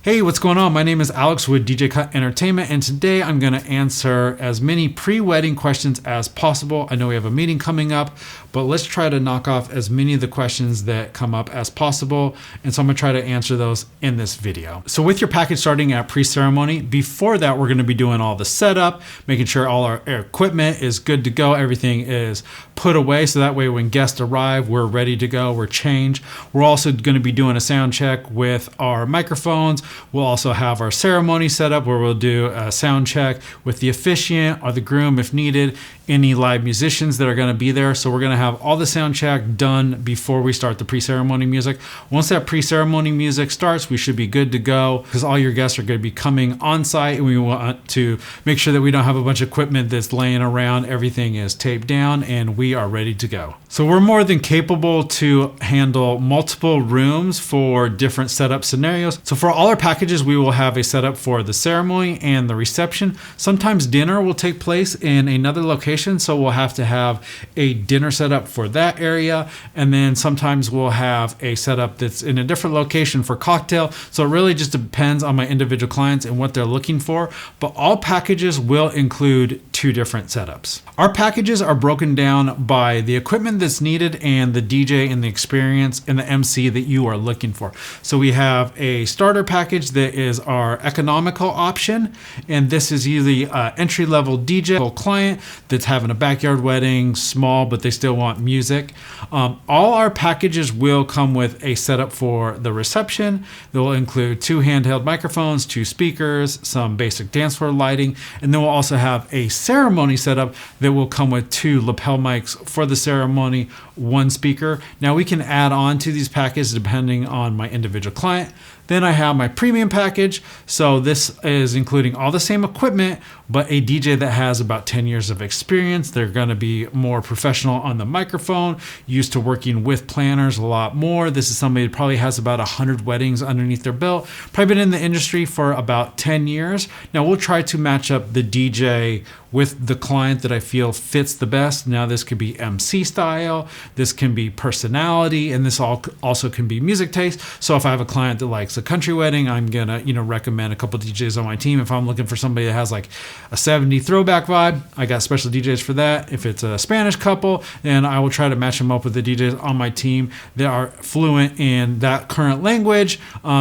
Hey, what's going on? My name is Alex with DJ Cutt Entertainment, and today I'm going to answer as many pre-wedding questions as possible. I know we have a meeting coming up, but let's try to knock off as many of the questions that come up as possible. And so I'm going to try to answer those in this video. So with your package starting at pre-ceremony, before that, we're going to be doing all the setup, making sure all our equipment is good to go. Everything is put away. So that way when guests arrive, we're ready to go. We're changed. We're also going to be doing a sound check with our microphones. We'll also have our ceremony set up where we'll do a sound check with the officiant or the groom if needed, any live musicians that are going to be there. So we're going to have all the sound check done before we start the pre-ceremony music. Once that pre-ceremony music starts, we should be good to go because all your guests are going to be coming on site, and we want to make sure that we don't have a bunch of equipment that's laying around. Everything is taped down and we are ready to go. So we're more than capable to handle multiple rooms for different setup scenarios. So for all our packages, we will have a setup for the ceremony and the reception. Sometimes dinner will take place in another location, so we'll have to have a dinner setup for that area. And then sometimes we'll have a setup that's in a different location for cocktail. So it really just depends on my individual clients and what they're looking for. But all packages will include two different setups. Our packages are broken down by the equipment that's needed and the DJ and the experience and the MC that you are looking for. So we have a starter package that is our economical option, and this is usually an entry-level DJ client that's having a backyard wedding, small, but they still want music. All our packages will come with a setup for the reception. That will include 2 handheld microphones, 2 speakers, some basic dance floor lighting, and then we'll also have a ceremony setup that will come with 2 lapel mics for the ceremony, 1 speaker. Now we can add on to these packages depending on my individual client. Then I have my premium package. So this is including all the same equipment, but a DJ that has about 10 years of experience. They're going to be more professional on the microphone, used to working with planners a lot more. This is somebody that probably has about 100 weddings underneath their belt, probably been in the industry for about 10 years. Now we'll try to match up the DJ with the client that I feel fits the best. Now this could be MC style, this can be personality, and this also can be music taste. So if I have a client that likes a country wedding, I'm gonna recommend a couple DJs on my team. If I'm looking for somebody that has like a 70 throwback vibe, I got special DJs for that. If it's a Spanish couple, then I will try to match them up with the DJs on my team that are fluent in that current language.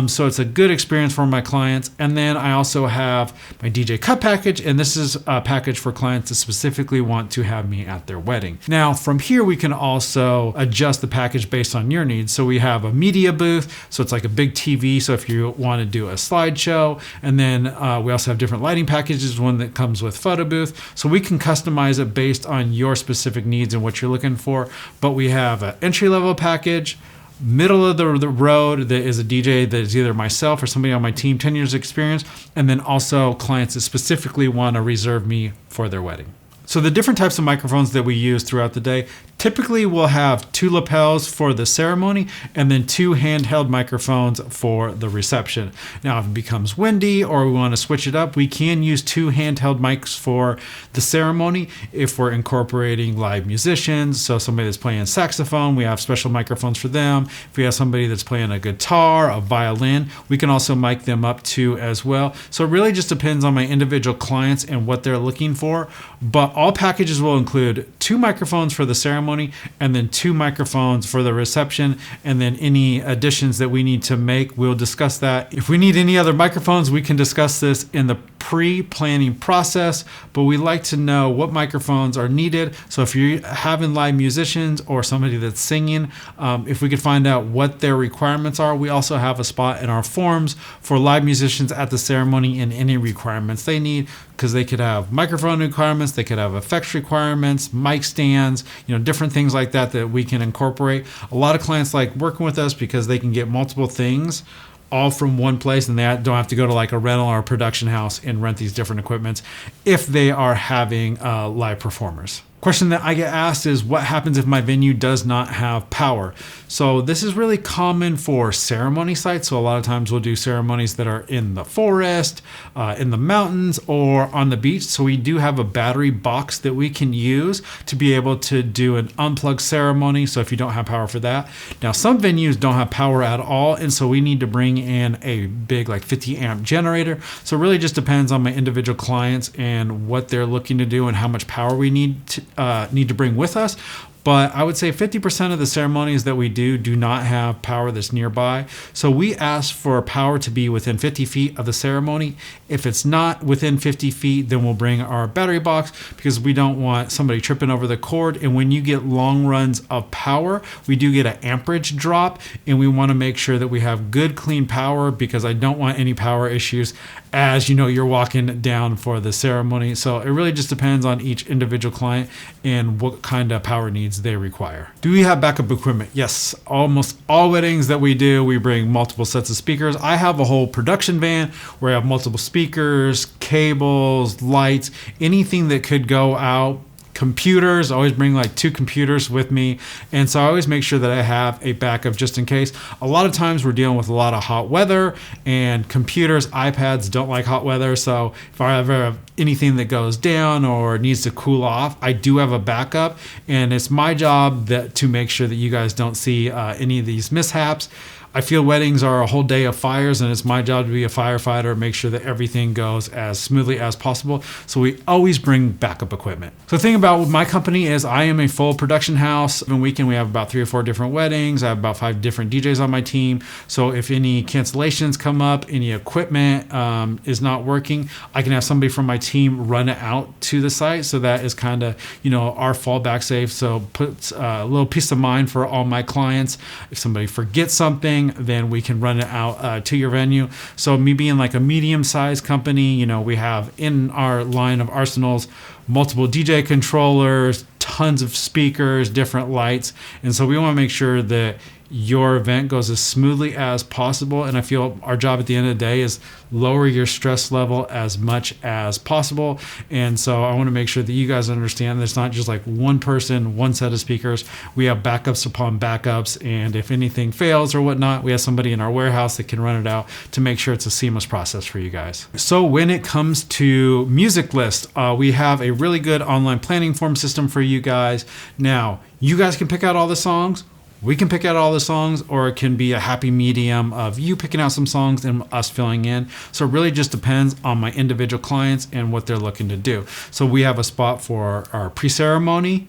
So it's a good experience for my clients. And then I also have my DJ Cutt package, and this is a package for clients that specifically want to have me at their wedding. Now from here we can also adjust the package based on your needs. So we have a media booth, so it's like a big TV. So if you want to do a slideshow, and then we also have different lighting packages, one that comes with photo booth. So we can customize it based on your specific needs and what you're looking for. But we have an entry-level package, middle of the road that is a DJ that is either myself or somebody on my team, 10 years experience, and then also clients that specifically want to reserve me for their wedding. So the different types of microphones that we use throughout the day, typically we'll have 2 lapels for the ceremony and then 2 handheld microphones for the reception. Now if it becomes windy or we want to switch it up, we can use 2 handheld mics for the ceremony if we're incorporating live musicians. So somebody that's playing saxophone, we have special microphones for them. If we have somebody that's playing a guitar, a violin, we can also mic them up too as well. So it really just depends on my individual clients and what they're looking for. But all packages will include 2 microphones for the ceremony and then 2 microphones for the reception, and then any additions that we need to make, we'll discuss that. If we need any other microphones, we can discuss this in the pre-planning process, but we like to know what microphones are needed. So if you're having live musicians or somebody that's singing, if we could find out what their requirements are. We also have a spot in our forms for live musicians at the ceremony and any requirements they need, because they could have microphone requirements, they could have effects requirements, mic stands, different things like that we can incorporate. A lot of clients like working with us because they can get multiple things all from one place, and they don't have to go to like a rental or a production house and rent these different equipments if they are having live performers. Question that I get asked is, what happens if my venue does not have power? So this is really common for ceremony sites. So a lot of times we'll do ceremonies that are in the forest, in the mountains, or on the beach. So we do have a battery box that we can use to be able to do an unplugged ceremony. So if you don't have power for that. Now some venues don't have power at all, and so we need to bring in a big like 50 amp generator. So it really just depends on my individual clients and what they're looking to do and how much power we need to bring with us. But I would say 50% of the ceremonies that we do not have power that's nearby. So we ask for power to be within 50 feet of the ceremony. If it's not within 50 feet, then we'll bring our battery box, because we don't want somebody tripping over the cord. And when you get long runs of power, we do get an amperage drop, and we want to make sure that we have good, clean power, because I don't want any power issues as you're walking down for the ceremony. So it really just depends on each individual client and what kind of power needs they require. Do we have backup equipment? Yes. Almost all weddings that we do, we bring multiple sets of speakers. I have a whole production van where I have multiple speakers, cables, lights, anything that could go out. Computers, I always bring like 2 computers with me. And so I always make sure that I have a backup just in case. A lot of times we're dealing with a lot of hot weather, and computers, iPads don't like hot weather. So if I ever have anything that goes down or needs to cool off, I do have a backup. And it's my job to make sure that you guys don't see any of these mishaps. I feel weddings are a whole day of fires, and it's my job to be a firefighter, make sure that everything goes as smoothly as possible. So we always bring backup equipment. So the thing about my company is I am a full production house. Every weekend we have about 3 or 4 different weddings. I have about 5 different DJs on my team. So if any cancellations come up, any equipment is not working, I can have somebody from my team run it out to the site. So that is kind of, our fallback safe. So puts a little peace of mind for all my clients. If somebody forgets something, then we can run it out to your venue. So me being like a medium-sized company, we have in our line of arsenals multiple DJ controllers, tons of speakers, different lights. And so we want to make sure that your event goes as smoothly as possible. And I feel our job at the end of the day is lower your stress level as much as possible. And so I want to make sure that you guys understand that it's not just like one person, one set of speakers. We have backups upon backups. And if anything fails or whatnot, we have somebody in our warehouse that can run it out to make sure it's a seamless process for you guys. So when it comes to music list, we have a really good online planning form system for you guys. Now, you guys can pick out all the songs. We can pick out all the songs, or it can be a happy medium of you picking out some songs and us filling in. So it really just depends on my individual clients and what they're looking to do. So we have a spot for our pre-ceremony,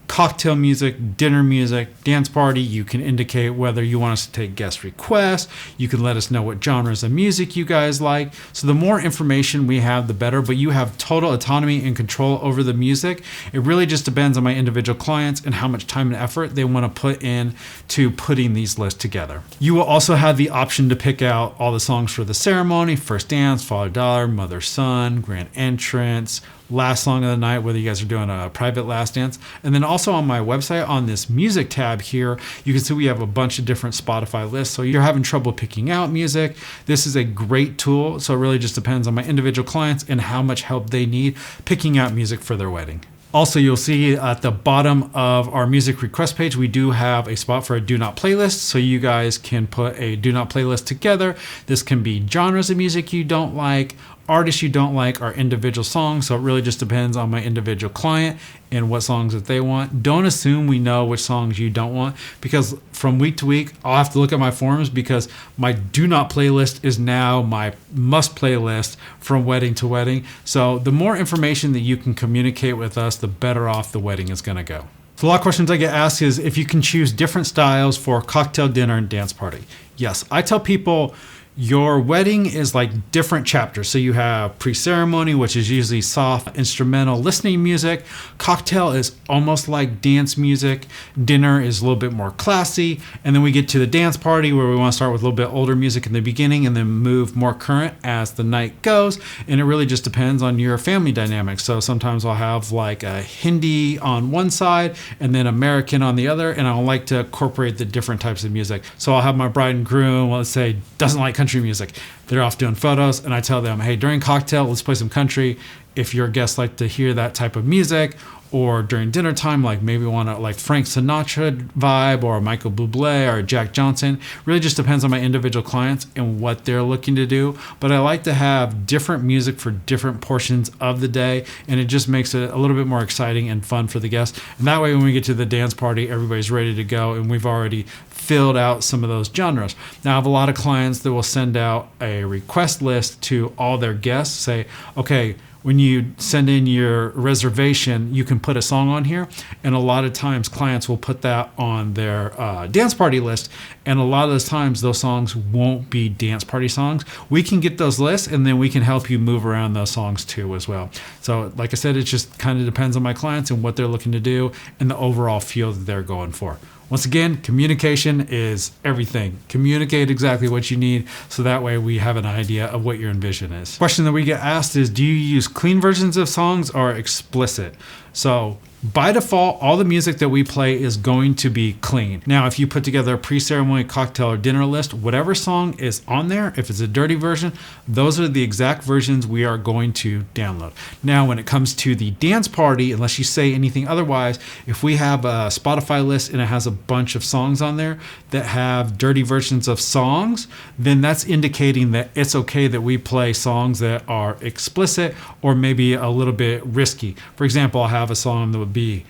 cocktail music, dinner music, dance party. You can indicate whether you want us to take guest requests. You can let us know what genres of music you guys like. So the more information we have, the better, but you have total autonomy and control over the music. It really just depends on my individual clients and how much time and effort they want to put in to putting these lists together. You will also have the option to pick out all the songs for the ceremony: first dance, father daughter, mother son, grand entrance, last song of the night, whether you guys are doing a private last dance. And then also on my website, on this music tab here, you can see we have a bunch of different Spotify lists. So you're having trouble picking out music, this is a great tool. So it really just depends on my individual clients and how much help they need picking out music for their wedding. Also, you'll see at the bottom of our music request page, we do have a spot for a do not playlist. So you guys can put a do not playlist together. This can be genres of music you don't like, artists you don't like, or individual songs. So it really just depends on my individual client and what songs that they want. Don't assume we know which songs you don't want, because from week to week, I'll have to look at my forms, because my do not playlist is now my must playlist from wedding to wedding. So the more information that you can communicate with us, the better off the wedding is going to go. So a lot of questions I get asked is if you can choose different styles for cocktail, dinner, and dance party. Yes, I tell people your wedding is like different chapters. So you have pre-ceremony, which is usually soft instrumental listening music. Cocktail is almost like dance music. Dinner is a little bit more classy. And then we get to the dance party, where we want to start with a little bit older music in the beginning and then move more current as the night goes. And it really just depends on your family dynamics. So sometimes I'll have like a Hindi on one side and then American on the other. And I'll like to incorporate the different types of music. So I'll have my bride and groom, let's say, doesn't like country country music. They're off doing photos, and I tell them, hey, during cocktail, let's play some country. If your guests like to hear that type of music, or during dinner time, like maybe want to like Frank Sinatra vibe or Michael Bublé or Jack Johnson. Really just depends on my individual clients and what they're looking to do. But I like to have different music for different portions of the day, and it just makes it a little bit more exciting and fun for the guests. And that way, when we get to the dance party, everybody's ready to go, and we've already filled out some of those genres. Now, I have a lot of clients that will send out a request list to all their guests, say, okay, when you send in your reservation, you can put a song on here. And a lot of times clients will put that on their dance party list. And a lot of those times those songs won't be dance party songs. We can get those lists, and then we can help you move around those songs too as well. So like I said, it just kind of depends on my clients and what they're looking to do and the overall feel that they're going for. Once again, communication is everything. Communicate exactly what you need, so that way we have an idea of what your envision is. Question that we get asked is, do you use clean versions of songs or explicit? So by default, all the music that we play is going to be clean. Now, if you put together a pre-ceremony cocktail or dinner list, whatever song is on there, if it's a dirty version, those are the exact versions we are going to download. Now, when it comes to the dance party, unless you say anything otherwise, if we have a Spotify list and it has a bunch of songs on there that have dirty versions of songs, then that's indicating that it's okay that we play songs that are explicit or maybe a little bit risky. For example, I'll have a song that would be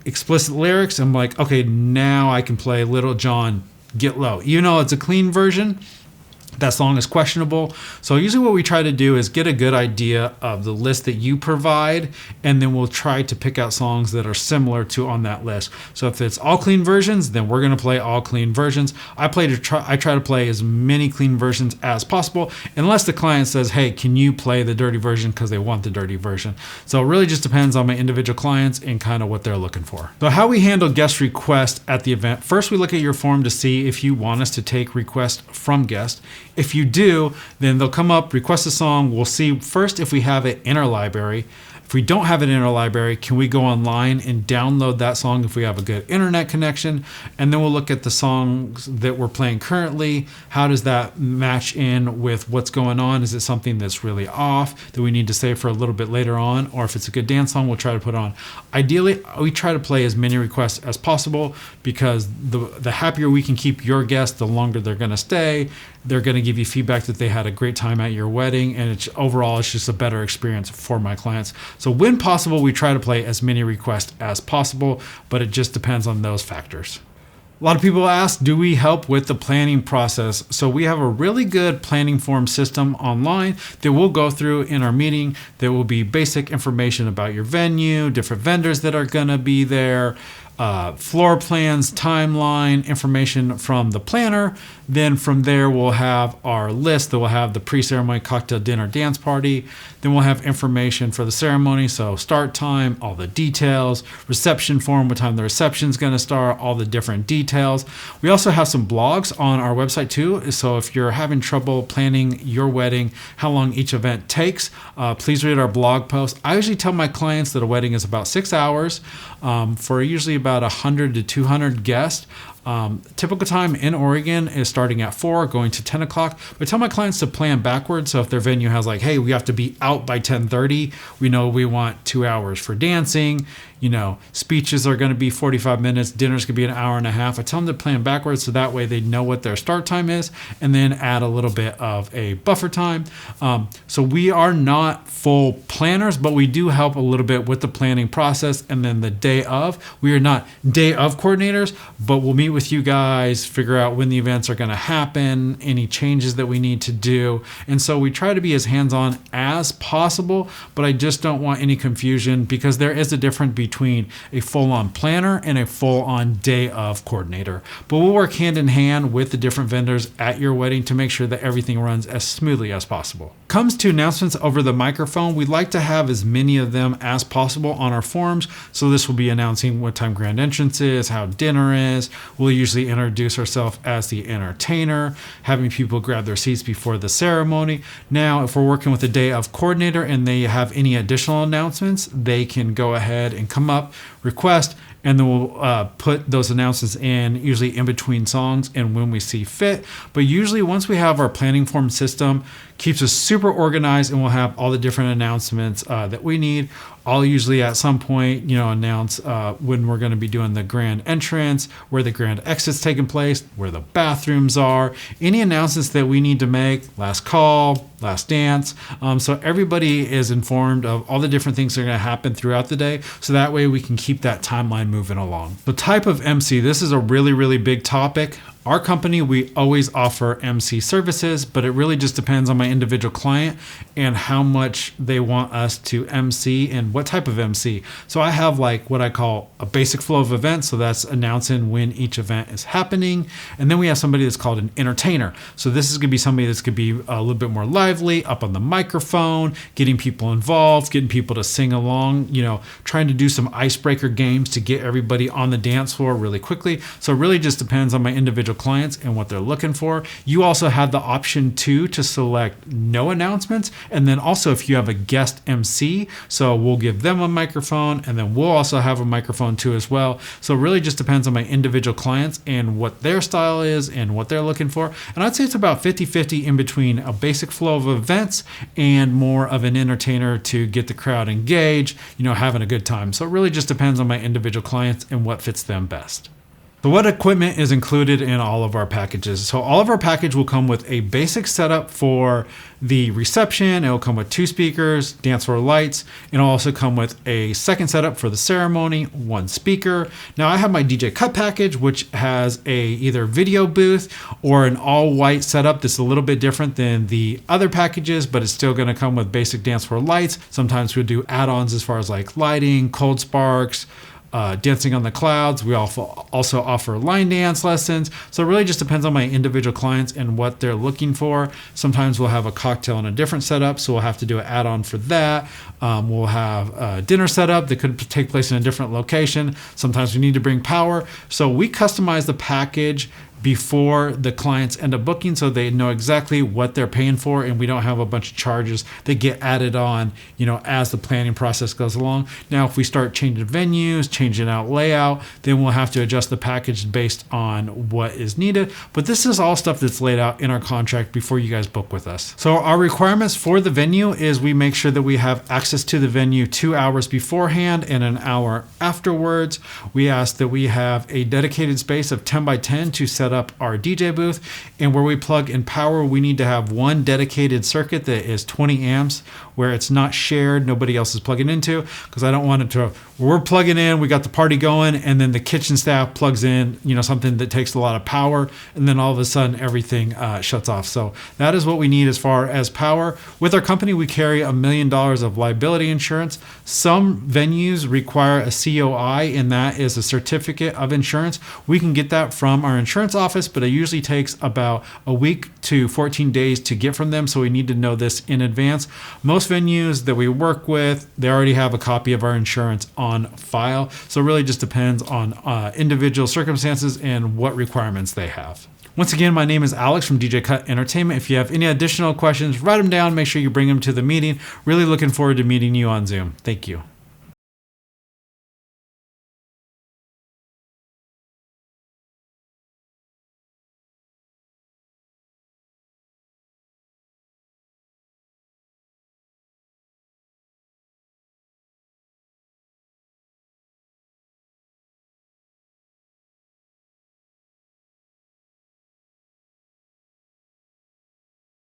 explicit lyrics. I'm like, okay, now I can play Little John Get Low. Even though it's a clean version, that song is questionable. So usually what we try to do is get a good idea of the list that you provide, and then we'll try to pick out songs that are similar to on that list. So if it's all clean versions, then we're going to play all clean versions. I try to play as many clean versions as possible, unless the client says, hey, can you play the dirty version, because they want the dirty version. So it really just depends on my individual clients and kind of what they're looking for. So how we handle guest requests at the event. First, we look at your form to see if you want us to take requests from guests. If you do, then they'll come up, request a song. We'll see first if we have it in our library. If we don't have it in our library, can we go online and download that song if we have a good internet connection? And then we'll look at the songs that we're playing currently. How does that match in with what's going on? Is it something that's really off that we need to save for a little bit later on? Or if it's a good dance song, we'll try to put it on. Ideally, we try to play as many requests as possible, because the happier we can keep your guests, the longer they're going to stay. They're going to give you feedback that they had a great time at your wedding, and overall it's just a better experience for my clients. So when possible, we try to play as many requests as possible, but it just depends on those factors. A lot of people ask, do we help with the planning process? So we have a really good planning form system online that we'll go through in our meeting. There will be basic information about your venue, different vendors that are going to be there, floor plans, timeline, information from the planner. Then from there, we'll have our list that will have the pre-ceremony cocktail, dinner, dance party. Then we'll have information for the ceremony. So start time, all the details, reception form, what time the reception is going to start, all the different details. We also have some blogs on our website too. So if you're having trouble planning your wedding, how long each event takes, please read our blog post. I usually tell my clients that a wedding is about 6 hours for usually about 100 to 200 guests. Typical time in Oregon is starting at 4, going to 10 o'clock. But I tell my clients to plan backwards. So if their venue has like, hey, we have to be out by 10:30, we know we want 2 hours for dancing. Speeches are going to be 45 minutes. Dinner's going to be an hour and a half. I tell them to plan backwards, so that way they know what their start time is, and then add a little bit of a buffer time. So we are not full planners, but we do help a little bit with the planning process. And then the day of, we are not day of coordinators, but we'll meet with you guys, figure out when the events are going to happen, any changes that we need to do. And so we try to be as hands-on as possible, but I just don't want any confusion, because there is a difference between a full-on planner and a full-on day of coordinator. But we'll work hand in hand with the different vendors at your wedding to make sure that everything runs as smoothly as possible. Comes to announcements over the microphone, we'd like to have as many of them as possible on our forums. So this will be announcing what time grand entrance is, how dinner is. We'll usually introduce ourselves as the entertainer, having people grab their seats before the ceremony. Now, if we're working with a day of coordinator and they have any additional announcements, they can go ahead and come up, request, and then we'll put those announcements in usually in between songs and when we see fit. But usually once we have our planning form system, keeps us super organized, and we'll have all the different announcements that we need. I'll usually at some point, announce when we're going to be doing the grand entrance, where the grand exit's taking place, where the bathrooms are, any announcements that we need to make, last call, last dance. So everybody is informed of all the different things that are going to happen throughout the day. So that way we can keep that timeline moving along. The type of MC, this is a really, really big topic. Our company, we always offer MC services, but it really just depends on my individual client and how much they want us to MC and what type of MC. So I have like what I call a basic flow of events. So that's announcing when each event is happening. And then we have somebody that's called an entertainer. So this is going to be somebody that's going to be a little bit more lively, up on the microphone, getting people involved, getting people to sing along, trying to do some icebreaker games to get everybody on the dance floor really quickly. So it really just depends on my individual clients and what they're looking for. You also have the option too to select no announcements, and then also if you have a guest MC, so we'll give them a microphone, and then we'll also have a microphone too as well. So it really just depends on my individual clients and what their style is and what they're looking for. And I'd say it's about 50-50 in between a basic flow of events and more of an entertainer to get the crowd engaged, having a good time. So it really just depends on my individual clients and what fits them best. So what equipment is included in all of our packages? So all of our package will come with a basic setup for the reception. It will come with 2 speakers, dance floor lights, and it'll also come with a second setup for the ceremony, 1 speaker. Now I have my DJ Cutt package, which has a either video booth or an all white setup that's a little bit different than the other packages, but it's still going to come with basic dance floor lights. Sometimes we'll do add-ons as far as like lighting, cold sparks, dancing on the clouds. We also offer line dance lessons. So it really just depends on my individual clients and what they're looking for. Sometimes we'll have a cocktail in a different setup, so we'll have to do an add-on for that. We'll have a dinner setup that could take place in a different location. Sometimes we need to bring power. So we customize the package before the clients end up booking, so they know exactly what they're paying for, and we don't have a bunch of charges that get added on, as the planning process goes along. Now, if we start changing venues, changing out layout, then we'll have to adjust the package based on what is needed. But this is all stuff that's laid out in our contract before you guys book with us. So our requirements for the venue is we make sure that we have access to the venue 2 hours beforehand and an hour afterwards. We ask that we have a dedicated space of 10 by 10 to set up our DJ booth, and where we plug in power, we need to have 1 dedicated circuit that is 20 amps where it's not shared, nobody else is plugging into, because I don't want it to, we're plugging in, we got the party going, and then the kitchen staff plugs in, something that takes a lot of power, and then all of a sudden everything shuts off. So that is what we need as far as power. With our company, we carry $1 million of liability insurance. Some venues require a COI, and that is a certificate of insurance. We can get that from our insurance office, but it usually takes about a week to 14 days to get from them, so we need to know this in advance. Most venues that we work with, they already have a copy of our insurance on file, so it really just depends on individual circumstances and what requirements they have. Once again, my name is Alex from DJ Cutt Entertainment. If you have any additional questions, write them down, make sure you bring them to the meeting. Really looking forward to meeting you on Zoom. Thank you.